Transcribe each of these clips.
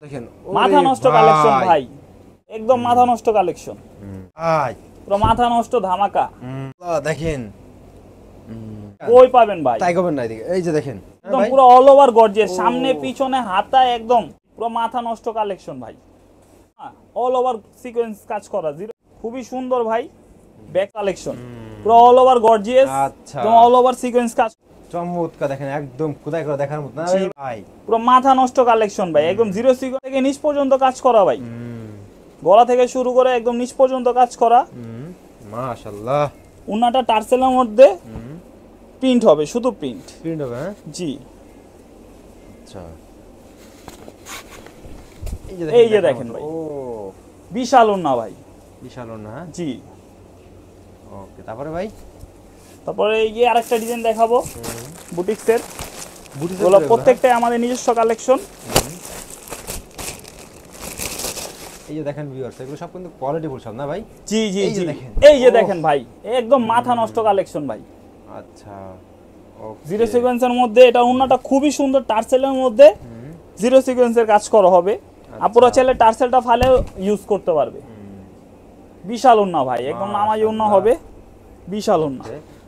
দেখেন মাথা নষ্ট কালেকশন ভাই, একদম মাথা নষ্ট কালেকশন ভাই, পুরো মাথা নষ্ট ধামাকা। দেখেন কই পাবেন ভাই? তাই করবেন না, এদিকে এই যে দেখেন একদম পুরো অল ওভার গর্জিয়াস, সামনে পিছনে হাতায় একদম পুরো মাথা নষ্ট কালেকশন ভাই। অল ওভার সিকোয়েন্স কাজ করা, খুবই সুন্দর ভাই। ব্যাক কালেকশন পুরো অল ওভার গর্জিয়াস, আচ্ছা অল ওভার সিকোয়েন্স কাজ চমৎকার। দেখেন একদম খোদাই করে দেখার মত না ভাই, পুরো মাথা নষ্ট কালেকশন ভাই। একদম জিরো সিকোয়েন্স থেকে নিচ পর্যন্ত কাজ করা ভাই, গলা থেকে শুরু করে একদম নিচ পর্যন্ত কাজ করা। মাশাআল্লাহ। উন্নাটা টার্সেলের মধ্যে প্রিন্ট হবে, শুধু প্রিন্ট হবে। হ্যাঁ জি। আচ্ছা এই যে দেখেন ভাই, ও বিশাল উন্না ভাই, বিশাল না। জি। ওকে, তারপরে ভাই, তারপরে এই যে আরেকটা ডিজাইন দেখাবো বুটিক্সের। গুলো প্রত্যেকটাই আমাদের নিজস্ব কালেকশন। এই যে দেখেন ভিউয়ার্স, এগুলো সব কিন্তু কোয়ালিটি ফুল সব না ভাই? জি জি জি। এই যে দেখেন ভাই, একদম মাথা নষ্ট কালেকশন ভাই। আচ্ছা ওকে, জিরো সিকোয়েন্সের মধ্যে এটা উন্নাটা খুবই সুন্দর, টার্সেলের মধ্যে জিরো সিকোয়েন্সের কাজ করা হবে। আপুরা চাইলে টার্সেলটা ফালে ইউজ করতে পারবে। বিশাল উন্না ভাই, একদম নামাজি উন্না হবে, বিশাল উন্না।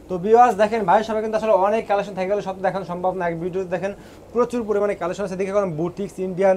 তো ভিউয়ার্স দেখেন ভাই, সবাই কিন্তু আসলে অনেক কালেকশন থাকে গেলে সব দেখানো সম্ভব না। এক ভিডিওতে দেখেন প্রচুর পরিমাণে কালেকশন আছে, দেখে কোন বুটিক্স ইন্ডিয়ান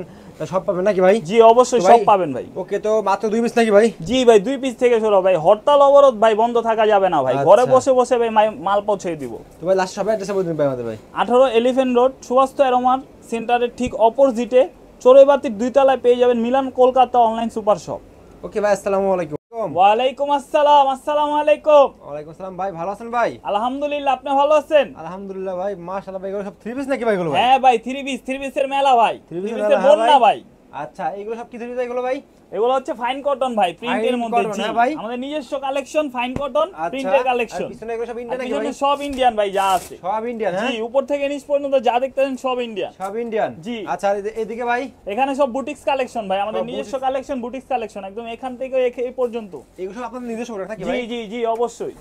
সব পাবেন নাকি ভাই? জি অবশ্যই সব পাবেন ভাই। ওকে, তো মাত্র 2 পিস নাকি ভাই? জি ভাই, 2 পিস থেকে শুরু ভাই। হরতাল অবরোধ ভাই, বন্ধ থাকা যাবে না ভাই, ঘরে বসে বসে ভাই মাল পৌঁছে দিব। তো ভাই লাস্ট সবাই অ্যাড্রেসে বলে দিন ভাই আমাদের ভাই। 18 এলিফ্যান্ট রোড, সুভাষ অ্যারোমার সেন্টারের ঠিক অপোজিটে চড়ুইবাতির 2 তলায় পেয়ে যাবেন Milan Kolkata online super shop. Okay ভাই, আসসালামু আলাইকুম। ওয়ালাইকুম আসসালাম। আসসালামু আলাইকুম। ওয়ালাইকুম আসসালাম ভাই, ভালো আছেন ভাই? আলহামদুলিল্লাহ, আপনি ভালো আছেন? আলহামদুলিল্লাহ ভাই, মাশাআল্লাহ ভাই। এগুলো সব 3 পিস নাকি ভাই? এগুলো ভাই হ্যাঁ ভাই, 3 পিসের মেলা ভাই, 3 3 পিসের পিসের মেলা বন্যা ভাই। আচ্ছা, এগুলো সব কি 3 পিস এগুলো ভাই? এগুলো হচ্ছে ফাইন কটন ভাই, প্রিন্টের মধ্যে। জি আমাদের নিজস্ব কালেকশন, ফাইন কটন প্রিন্টের কালেকশন। আর পিছনে এগুলো সব ইন্ডিয়ান নাকি ভাই? পিছনে সব ইন্ডিয়ান ভাই, যা আছে সব ইন্ডিয়ান। হ্যাঁ জি, উপর থেকে নিচ পর্যন্ত যা দেখতেছেন সব ইন্ডিয়ান। সব ইন্ডিয়ান জি। আচ্ছা, আর এদিকে ভাই? এখানে সব বুটিক্স কালেকশন ভাই, আমাদের নিজস্ব কালেকশন, বুটিক্স কালেকশন, একদম এখান থেকে এই পর্যন্ত। এগুলো সব আপনাদের নিজস্ব প্রোডাক্ট নাকি ভাই? জি জি জি অবশ্যই।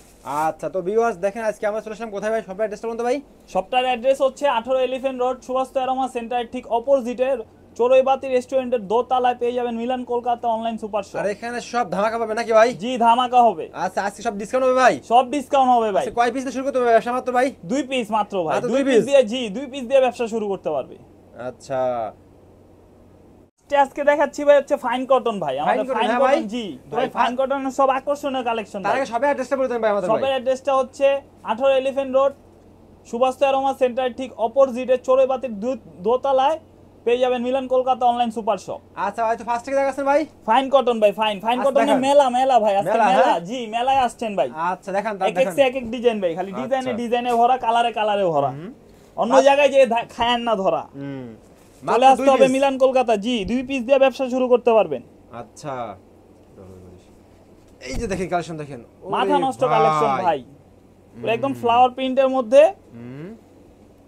আচ্ছা, তো ভিউয়ার্স দেখেন আজকে আমরা চলে আসলাম কোথায় ভাই? সব অ্যাড্রেসটা বলতে ভাই। সবটার অ্যাড্রেস হচ্ছে 18 elephant road, Subhash aroma centre ঠিক অপোজিটে চড়ুইবাতি রেস্টুরেন্টের দোতলায় পেয়ে যাবেন Milan Kolkata online super shop. আর এখানে সব ধামাকা পাবে নাকি ভাই? জি ধামাকা হবে। আচ্ছা, আজকে সব ডিসকাউন্ট হবে ভাই? সব ডিসকাউন্ট হবে ভাই। আচ্ছা, কয় পিস দিয়ে শুরু করতে হবে ব্যবসা মাত্র ভাই? 2 পিস মাত্র ভাই, মাত্র 2 পিস দিয়ে। জি 2 পিস দিয়ে ব্যবসা শুরু করতে পারবে। আচ্ছা, আজকে দেখাচ্ছি ভাই হচ্ছে ফাইন কটন ভাই, আমাদের ফাইন হ্যাঁ কটন। ভাই। জি ভাই, ফাইন কটনের সব আকর্ষণীয় কালেকশন। তার আগে সবে অ্যাড্রেসটা বলে দেন ভাই আমাদের ভাই। সবের অ্যাড্রেসটা হচ্ছে 18 elephant road, Subhash aroma centre ঠিক অপোজিটে চড়ুইবাতির দোতলায় পেয়ে যাবেন Milan Kolkata online super shop. আচ্ছা ভাই, তো ফার্স্ট থেকে দেখাচ্ছেন ভাই? ফাইন কটন ভাই, ফাইন কটনের মেলা ভাই, আজকে মেলা। জি মেলায় আসছেন ভাই। আচ্ছা দেখান, এক এক ডিজাইন ভাই, খালি ডিজাইনে ভরা, কালারে ভরা। অন্য জায়গায় যে খায়ান না ধরা। চলে আসতে হবে মিলান কলকাতা। জি 2 পিস দিয়ে ব্যবসা শুরু করতে পারবেন। আচ্ছা, এই যে দেখেন কালেকশন, দেখেন মাথা নষ্ট কালেকশন ভাই, একদম ফ্লাওয়ার প্রিন্টের মধ্যে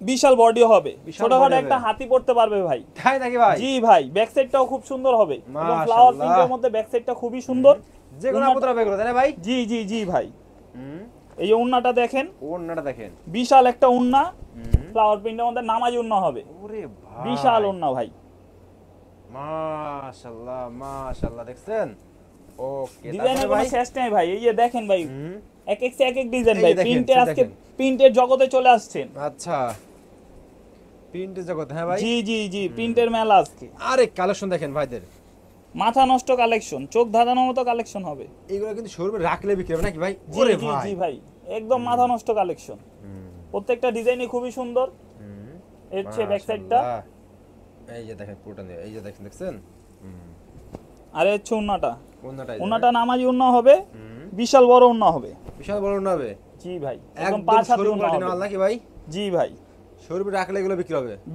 বিশাল বডি হবে, ছোটখাটো একটা হাতি পড়তে পারবে ভাই। তাই নাকি ভাই? জি ভাই, ব্যাক সাইডটাও খুব সুন্দর হবে, একদম ফ্লাওয়ার প্রিন্টের মধ্যে ব্যাক সাইডটা খুবই সুন্দর। যে কোনো আপুরা এগুলো তাই না ভাই? জি জি জি ভাই। এই যে উন্নাটা দেখেন, ওন্নাটা দেখেন, বিশাল একটা উন্না, ফ্লাওয়ার প্রিন্টের মধ্যে নামাজি উন্না হবে। ওরে ভাই, বিশাল উন্না ভাই, মাশাআল্লাহ মাশাআল্লাহ। দেখছেন? ওকে, ডিজাইনের কোনো শেষ নাই ভাই। এই যে দেখেন ভাই, এক এক ডিজাইন ভাই, প্রিন্টে আজকে প্রিন্টের জগতে চলে আসছেন। আচ্ছা, প্রিন্টের জগৎ। হ্যাঁ ভাই, জি জি জি, প্রিন্টের মেলা আজকে। আরে কালেকশন দেখেন ভাইদের, মাথা নষ্ট কালেকশন, চোখ ধাঁধানোর মতো কালেকশন হবে। এগুলো কিন্তু শোরুমে রাখলে বিক্রি হবে নাকি ভাই? ওরে ভাই, জি ভাই, একদম মাথা নষ্ট কালেকশন। প্রত্যেকটা ডিজাইনই খুবই সুন্দর। এর হচ্ছে ব্যাক সাইডটা, এই যে দেখেন পুরোটা, এই যে দেখেন, দেখছেন? আর এর হচ্ছে উন্নাটা। উন্নাটা নামাজি উন্না হবে, বিশাল বড় উন্না হবে। বিশাল বড় উন্না হবে। জি ভাই, একদম 5 হাত উন্না হবে নাকি ভাই? জি ভাই, শোরুমে রাখলে এগুলো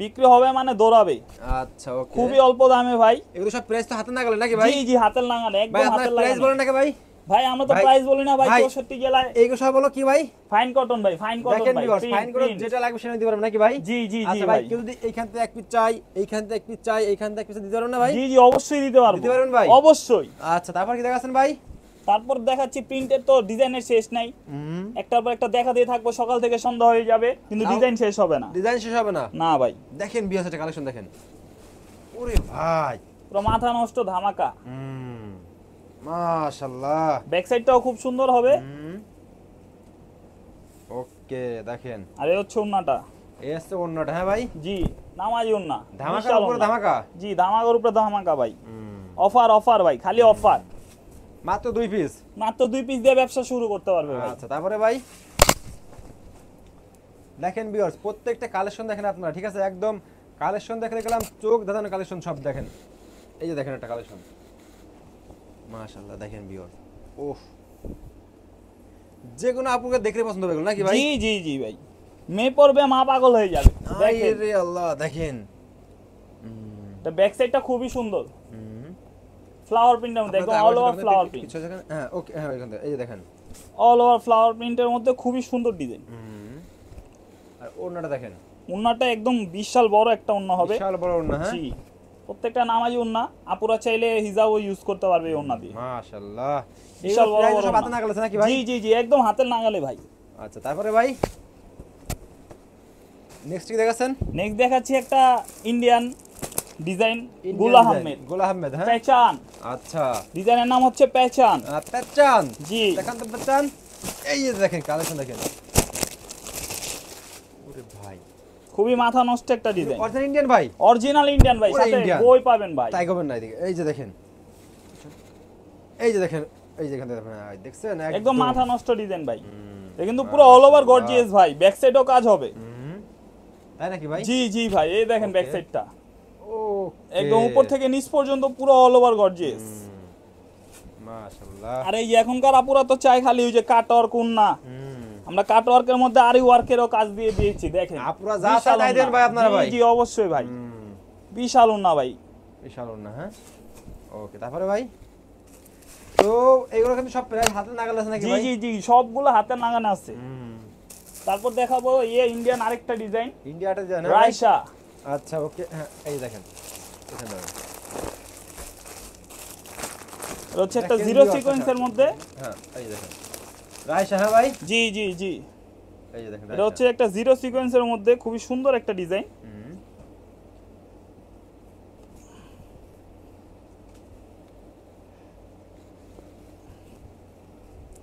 বিক্রি হবে মানে দৌড়াবে। আচ্ছা ওকে, খুবই অল্প দামে ভাই। এগুলো সব প্রাইস তো হাতে নাগালে নাকি ভাই? জি জি, হাতের নাগালে, একদম হাতের নাগালে। প্রাইস বলেন নাকি ভাই? ভাই আমরা তো প্রাইস বলি না ভাই, 64 জেলায়। এইগুলো সব বলো কি ভাই? ফাইন কটন ভাই, ফাইন কটন ভাই, ফাইন কটন, যেটা লাগবে সেটা দিতে পারবেন নাকি ভাই? জি জি জি ভাই। কেউ যদি এইখান থেকে এক পিস চাই, এইখান থেকে এক পিস চাই, এইখান থেকে এক পিস দিতে পারবেন না ভাই? জি জি অবশ্যই দিতে পারবো। দিতে পারবেন ভাই? অবশ্যই। আচ্ছা, তারপর কি দেখাচ্ছেন ভাই? তারপর দেখাচ্ছি প্রিন্টের, তো ডিজাইনের শেষ নাই। একটার পর একটা দেখা দিয়ে থাকবো, সকাল থেকে সন্ধ্যা হয়ে যাবে, কিন্তু ডিজাইন শেষ হবে না। ডিজাইন শেষ হবে না না ভাই। দেখেন বিয়াসটা কালেকশন দেখেন, ওরে ভাই পুরো মাথা নষ্ট ধামাকা। মাশাআল্লাহ। ব্যাক সাইডটাও খুব সুন্দর হবে। ওকে দেখেন, আর এই হচ্ছে ওন্নাটা। এই হচ্ছে অন্যটা। হ্যাঁ ভাই, জি নামাজি ওন্না, ধামাকার উপরে ধামাকা। জি ধামাকার উপরে ধামাকা ভাই। অফার অফার ভাই, খালি অফার। মাত্র 2 পিস, মাত্র 2 পিস দিয়ে ব্যবসা শুরু করতে পারবে ভাই। আচ্ছা তারপরে ভাই দেখেন ভিউয়ার্স, প্রত্যেকটা কালেকশন দেখেন আপনারা, ঠিক আছে? একদম কালেকশন দেখে গেলাম চোখ ধাঁধানো কালেকশন সব দেখেন। এই যে দেখেন একটা কালেকশন, মাশাআল্লাহ দেখেন ভিউয়ার্স। ওহ, যে কোনো আপুকে দেখলে পছন্দ হবে নাকি ভাই? জি জি জি ভাই, মেয়ে পড়বে মা পাগল হয়ে যাবে। দেখেন আরে আল্লাহ, দেখেন এটা ব্যাক সাইডটা খুবই সুন্দর। ফ্লাওয়ার প্রিন্টের মধ্যে একদম অল ওভার ফ্লাওয়ার প্রিন্ট। কিছু আছে? হ্যাঁ ওকে, হ্যাঁ এখান থেকে এই যে দেখেন অল ওভার ফ্লাওয়ার প্রিন্টের মধ্যে খুবই সুন্দর ডিজাইন। আর ওন্নাটা দেখেন, ওন্নাটা একদম বিশাল বড় একটা ওন্না হবে। বিশাল বড় ওন্না। হ্যাঁ জি, প্রত্যেকটা নামাজি ওন্না, আপুরা চাইলে হিজাবও ইউজ করতে পারবে এই ওন্না দিয়ে। মাশাআল্লাহ, বিশাল বড় বড় সব হাতে নাগাল আছে নাকি ভাই? জি জি জি, একদম হাতের নাগালে ভাই। আচ্ছা তারপরে ভাই নেক্সট কি দেখাচ্ছেন? নেক্সট দেখাচ্ছি একটা ইন্ডিয়ান ডিজাইন, Indian গুল design, আহমেদ। গুল আহমেদ। হ্যাঁ পেচান, আচ্ছা, ডিজাইনের নাম হচ্ছে পেচান। পেচান। জি দেখান তো পেচান। এই যে দেখেন কালেকশন দেখেন, ওরে ভাই খুবই মাথা নষ্ট একটা ডিজাইন। অরিজিনাল ইন্ডিয়ান ভাই, অরিজিনাল ইন্ডিয়ান ভাই, পুরো সাথে Indian। বই পাবেন ভাই। তাই করবেন না এদিকে। এই যে দেখেন, এই যে দেখেন, এই যে এখান থেকে দেখছেন একদম মাথা নষ্ট ডিজাইন ভাই। এটা কিন্তু পুরো অল ওভার গর্জিয়াস ভাই, ব্যাক সাইডও কাজ হবে। তাই নাকি ভাই? জি জি ভাই, এই দেখেন ব্যাক সাইডটা ও একদম উপর থেকে নিচ পর্যন্ত পুরো অল ওভার গর্জিয়াস। মাশাআল্লাহ। আর এই এখনকার আপুরা তো চাই খালি ওই যে কাট ওয়ার্ক না, আমরা কাট ওয়ার্কের মধ্যে আরি ওয়ার্কেরও কাজ দিয়ে দিয়েছি। দেখেন আপুরা যা চাই দেন ভাই আপনারা ভাই। জি জি অবশ্যই ভাই, বিশাল ওন্না ভাই, বিশাল ওন্না। হ্যাঁ ওকে তারপরে ভাই, তো এগুলো কিন্তু সব প্রায় হাতে নাগাল আছে নাকি জি ভাই? জি জি সবগুলো হাতের নাগানে আছে। তারপর দেখাবো ইন্ডিয়ান আরেকটা ডিজাইন, ইন্ডিয়াটা জানেন রাইসা। আচ্ছা ওকে, হ্যাঁ এই দেখেন এখানে দেখেন। এটা হচ্ছে একটা জিরো সিকোয়েন্সের মধ্যে। হ্যাঁ এই দেখেন রাইসা। হ্যাঁ ভাই, জি জি জি, এই যে দেখেন এটা হচ্ছে একটা জিরো সিকোয়েন্সের মধ্যে খুবই সুন্দর একটা ডিজাইন।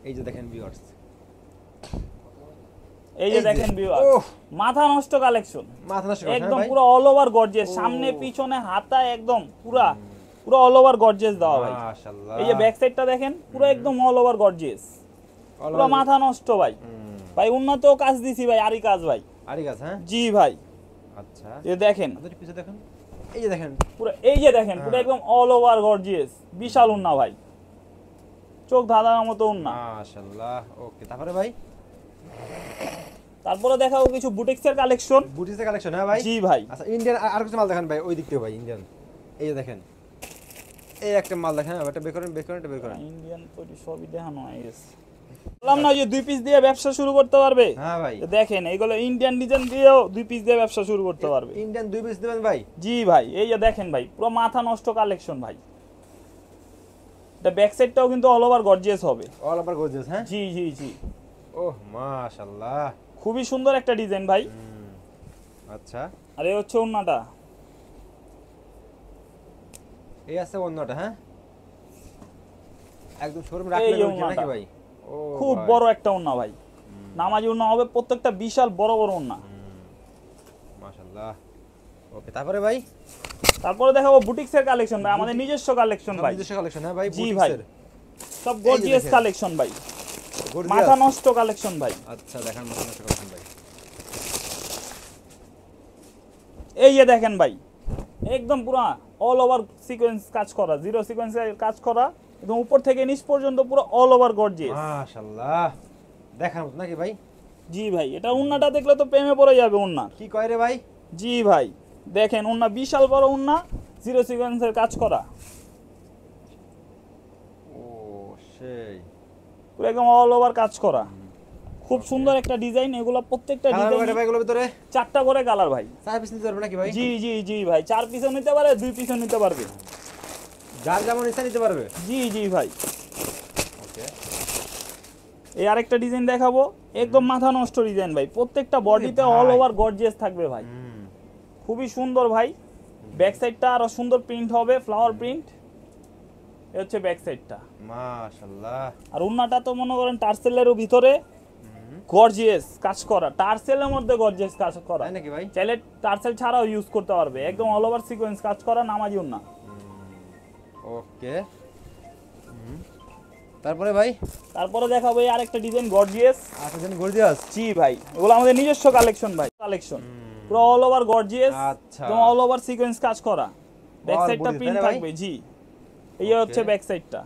এই যে দেখেন ভিউয়ার্স, এই যে দেখেন ভিউয়ার, মাথা নষ্ট কালেকশন, মাথা নষ্ট একদম পুরো অল ওভার গর্জিয়াস, সামনে পিছনে হাতা একদম পুরো অল ওভার গর্জিয়াস দেওয়া ভাই। মাশাআল্লাহ। এই যে ব্যাক সাইডটা দেখেন, পুরো একদম অল ওভার গর্জিয়াস, পুরো মাথা নষ্ট ভাই। ভাই উন্নত কাজ দিছি ভাই, আরি কাজ ভাই। আরি কাজ। হ্যাঁ জি ভাই, আচ্ছা এই দেখেন আপনাদের পিছে দেখেন, এই যে দেখেন পুরো, এই যে দেখেন পুরো একদম অল ওভার গর্জিয়াস, বিশাল উন্না ভাই, চোখ ধাঁধানোর মতো উন্না। মাশাআল্লাহ। ওকে তারপরে ভাই, তারপরে দেখাবো কিছু বুটিক্সের কালেকশন। বুটিক্সের কালেকশন। হ্যাঁ ভাই, জি ভাই। আচ্ছা ইন্ডিয়ান আর কিছু মাল দেখান ভাই, ওই দিক থেকে ভাই ইন্ডিয়ান। এই যে দেখেন, এই একটা মাল দেখেন, এটা বের করেন, বের করেন, এটা বের করেন। ইন্ডিয়ান তো সবই দেখানো হয়ে গেছে, বললাম না যে 2 পিস দিয়ে ব্যবসা শুরু করতে পারবে। হ্যাঁ ভাই, দেখেন এইগুলো ইন্ডিয়ান ডিজাইন দিয়েও 2 পিস দিয়ে ব্যবসা শুরু করতে পারবে। ইন্ডিয়ান 2 পিস দিবেন ভাই? জি ভাই, এই যে দেখেন ভাই, পুরো মাথা নষ্ট কালেকশন ভাই। এটা ব্যাক সাইডটাও কিন্তু অল ওভার গর্জিয়াস হবে, অল ওভার গর্জিয়াস। হ্যাঁ জি জি জি, ওহ মাশাআল্লাহ, খুবই সুন্দর একটা ডিজাইন ভাই। আচ্ছা আর এই হচ্ছে ওন্নাটা, এই আছে অন্যটা। হ্যাঁ একদম শোরুম এই রাখলেন যে ওইখানে নাকি ওন্নাটা। ভাই? ও খুব ভাই, বড় একটা ওন্না ভাই, নামাজি ওন্না হবে, প্রত্যেকটা বিশাল বড় বড় ওন্না। মাশাআল্লাহ। ওকে তারপরে ভাই, তারপরে দেখাবো বুটিক্সের কালেকশন ভাই, আমাদের নিজস্ব কালেকশন ভাই। নিজস্ব কালেকশন। হ্যাঁ ভাই, জি ভাই, বুটিক্সের সব গর্জিয়াস দেখেন। কালেকশন ভাই, গর্জিয়াস। মাথা নষ্ট কালেকশন ভাই। আচ্ছা দেখান মাথা নষ্ট কালেকশন ভাই। এই যে দেখেন ভাই, একদম পুরো অল ওভার সিকোয়েন্স কাজ করা, জিরো সিকোয়েন্সের কাজ করা, এবং উপর থেকে নিচ পর্যন্ত পুরো অল ওভার গর্জিয়াস। মাশাআল্লাহ, দেখার মতো নাকি ভাই? জি ভাই, এটা উন্নাটা দেখলে তো প্রেমে পড়ে যাবে উন্না। কি কয় রে ভাই? জি ভাই, দেখেন উন্না বিশাল বড় উন্না, জিরো সিকোয়েন্সের কাজ করা, ও সেই পুরো একদম অল ওভার কাজ করা, খুব সুন্দর একটা ডিজাইন। এগুলো প্রত্যেকটা কালার ডিজাইন কয়টা ভাই এগুলোর ভিতরে? 4টা করে কালার ভাই। 4 পিস নিতে পারবে নাকি ভাই? জি জি জি ভাই, 4 পিসও নিতে পারে, 2 পিসও নিতে পারবে। যার যেমন ইচ্ছা নিতে পারবে। জি জি ভাই, ওকে এই আরেকটা ডিজাইন দেখাবো, একদম মাথা নষ্ট ডিজাইন ভাই, প্রত্যেকটা বডিতে অল ওভার গর্জিয়াস থাকবে ভাই, খুবই সুন্দর ভাই। ব্যাক সাইডটা আরো সুন্দর প্রিন্ট হবে, ফ্লাওয়ার প্রিন্ট। এই হচ্ছে ব্যাক সাইডটা। মাশাআল্লাহ। আর ওন্নাটা তো মনে করেন টার্সেলের ভিতরে গর্জিয়াস কাজ করা, টার্সেলের মধ্যে গর্জিয়াস কাজ করা, তাই নাকি ভাই? চাইলে টার্সেল ছাড়াও ইউজ করতে পারবে, একদম অল ওভার সিকোয়েন্স কাজ করা নামাজি ওন্না। ওকে। তারপরে ভাই? তারপরে দেখাবো এই আরেকটা ডিজাইন গর্জিয়াস। আচ্ছা, জানি গর্জিয়াস। জি ভাই, এগুলো আমাদের নিজস্ব কালেকশন ভাই, কালেকশন পুরো অল ওভার গর্জিয়াস, আচ্ছা। একদম অল ওভার সিকোয়েন্স কাজ করা, ব্যাক All সাইডটা body, প্রিন্ট তাই না ভাই? থাকবে। জি, এই হচ্ছে ব্যাক সাইডটা।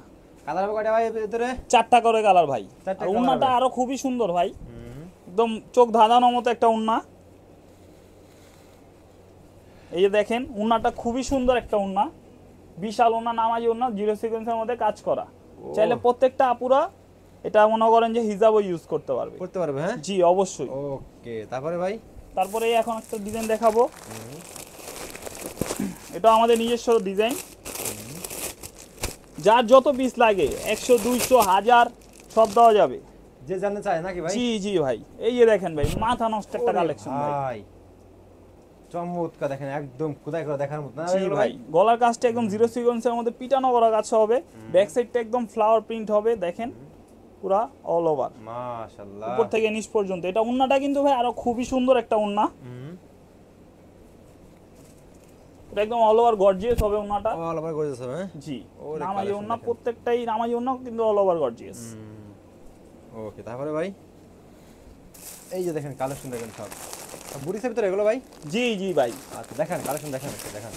কালার হবে কয়টা ভাই এর ভিতরে? 4টা করে কালার ভাই। চারটা আর colour উন্নাটা হবে। আরো খুবই সুন্দর ভাই, একদম চোখ ধাঁধানোর মতো একটা উন্না। এই যে দেখেন উন্নাটা খুবই সুন্দর একটা উন্না, বিশাল উন্না, নামাজি উন্না, জিরো সিকোয়েন্সের মধ্যে কাজ করা। চাইলে প্রত্যেকটা আপুরা এটা মনে করেন যে হিজাবও ইউজ করতে পারবে। করতে পারবে, হ্যাঁ? জি অবশ্যই। ওকে, তারপরে ভাই? তারপরে এখন একটা ডিজাইন দেখাবো, এটা আমাদের নিজস্ব ডিজাইন। যার যত পিস লাগে 100, 200, 1000 সব দেওয়া যাবে, যে জানতে চায় নাকি ভাই? জি জি ভাই। এই যে দেখেন ভাই, মাথা নষ্ট একটা ওরে কালেকশন ভাই। ভাই, চমৎকার, দেখেন একদম খোদাই করে দেখার মতো না জি এগুলো ভাই, গলার কাজটা একদম জিরো সিকোয়েন্সের মধ্যে পিটানো করা কাজ হবে, ব্যাক সাইডটা একদম ফ্লাওয়ার প্রিন্ট হবে, দেখেন পুরা অল ওভার মাশাআল্লাহ। উপর থেকে নিচ পর্যন্ত। এটা উন্নাটা কিন্তু ভাই আরো খুবই সুন্দর একটা উন্না, এটা একদম অল ওভার গর্জিয়াস হবে উন্নাটা। অল ওভার গর্জিয়াস হবে, হ্যাঁ? জি, ওরে নামাজি collection উন্না, দেখেন। প্রত্যেকটাই নামাজি উন্না কিন্তু অল ওভার গর্জিয়াস। ওকে, তারপরে ভাই? এই যে দেখেন কালেকশন, দেখেন সব বুটিক্সের ভিতরে এগুলো ভাই? জি জি ভাই। আচ্ছা, দেখেন কালেকশন, দেখেন একটু দেখেন।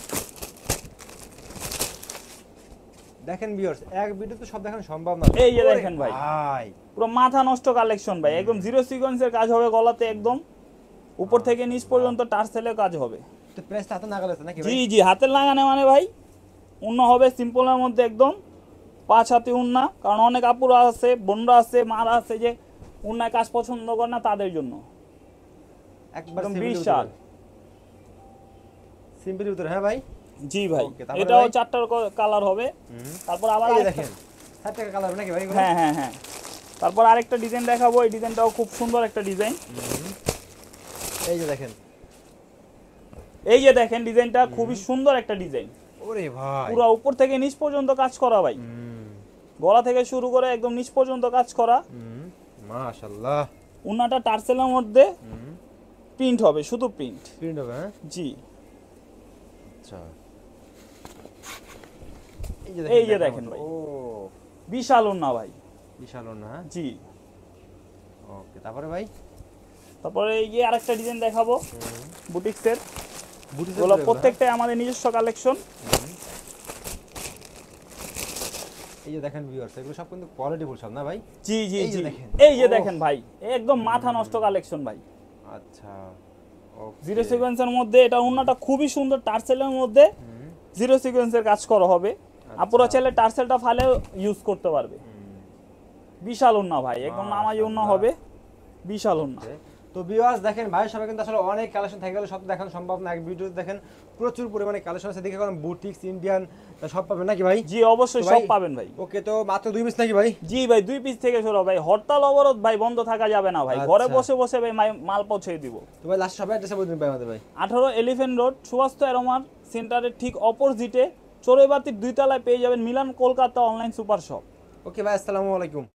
দেখেন ভিউয়ার্স, এক ভিডিওতে সব দেখানো সম্ভব না। এই যে ওরে দেখেন ভাই, ভাই, পুরো মাথা নষ্ট কালেকশন ভাই, একদম জিরো সিকোয়েন্সের কাজ হবে গলাতে, একদম উপর থেকে নিচ পর্যন্ত টার্সেলের কাজ হবে। তো প্রেসটা হাতে নাগাল আছে নাকি ভাই? জি জি, হাতের লাগানো মানে ভাই উন্না হবে সিম্পলের মধ্যে, একদম 5 হাতি উন্না। কারণ অনেক আপুরা আছে, বোনরা আছে, মারা আছে যে উন্নায় কাজ পছন্দ করে না, তাদের জন্য একবার একদম সিম্পল বিশাল। সিম্পল ভিতরে, হ্যাঁ ভাই? জি ভাই, Okay, তারপরে এটাও ভাই? 4টা কালার হবে। তারপর আবার এই যে আরেকটা- দেখেন 7 টাকা কালার নাকি ভাই এগুলো? হ্যাঁ হ্যাঁ হ্যাঁ। তারপর আরেকটা ডিজাইন দেখাবো, এই ডিজাইনটাও খুব সুন্দর একটা ডিজাইন। এই যে দেখেন, এই যে দেখেন ডিজাইনটা খুবই সুন্দর একটা ডিজাইন, ওরে ভাই, পুরো উপর থেকে নিচ পর্যন্ত কাজ করা ভাই, গলা থেকে শুরু করে একদম নিচ পর্যন্ত কাজ করা। মাশাআল্লাহ। উন্নাটা টার্সেলের মধ্যে প্রিন্ট হবে, শুধু প্রিন্ট। প্রিন্ট হবে, হ্যাঁ? জি, আচ্ছা, এই যে দেখেন ভাই, ও বিশাল উন্না ভাই। বিশাল না, হ্যাঁ? জি, ওকে, তারপরে ভাই? তারপরে এই যে আরেকটা ডিজাইন দেখাবো বুটিক্সের, বুটিক্সের এগুলো ভিতরে, প্রত্যেকটাই আমাদের নিজস্ব কালেকশন। এই যে দেখেন ভিউয়ার্স, এগুলো সব কিন্তু কোয়ালিটি ফুল সব না ভাই? জি জি এই যে জি, দেখেন। এই যে ওহ। দেখেন ভাই, একদম মাথা নষ্ট কালেকশন ভাই, আচ্ছা, ওকে। জিরো সিকোয়েন্সের মধ্যে। এটা উন্নাটা খুবই সুন্দর, টার্সেলের মধ্যে জিরো সিকোয়েন্সের কাজ করা হবে। আপুরা চাইলে টার্সেলটা ফালে ইউজ করতে পারবে, বিশাল উন্না ভাই, একদম নামাজি উন্না হবে, বিশাল উন্না। তো ভিউয়ার্স দেখেন, ভাইয়ের সবাই কিন্তু আসলে অনেক কালেকশন থাকে গেলে সব দেখানো সম্ভব না, এক ভিডিওতে দেখেন প্রচুর পরিমাণে কালেকশন আছে, দেখে কোন বুটিক্স ইন্ডিয়ান সব পাবেন নাকি ভাই? জি অবশ্যই, তো ভাই- সব পাবেন ভাই। ওকে, তো মাত্র 2 পিস নাকি ভাই? জি ভাই, 2 পিস থেকে শুরু ভাই, হরতাল অবরোধ ভাই বন্ধ থাকা যাবে না ভাই, ঘরে আচ্ছা। বসে বসে ভাই মাল পৌঁছে দিব। তো ভাই লাস্ট সবাই অ্যাড্রেসে বলে দিন ভাই আমাদের ভাই। 18 এলিফ্যান্ট রোড, সুভাষ অ্যারোমার সেন্টারের ঠিক অপোজিটে চড়ুইবাতির 2 তলায় পেয়ে যাবেন Milan Kolkata online super shop. Okay ভাই, আসসালামু আলাইকুম।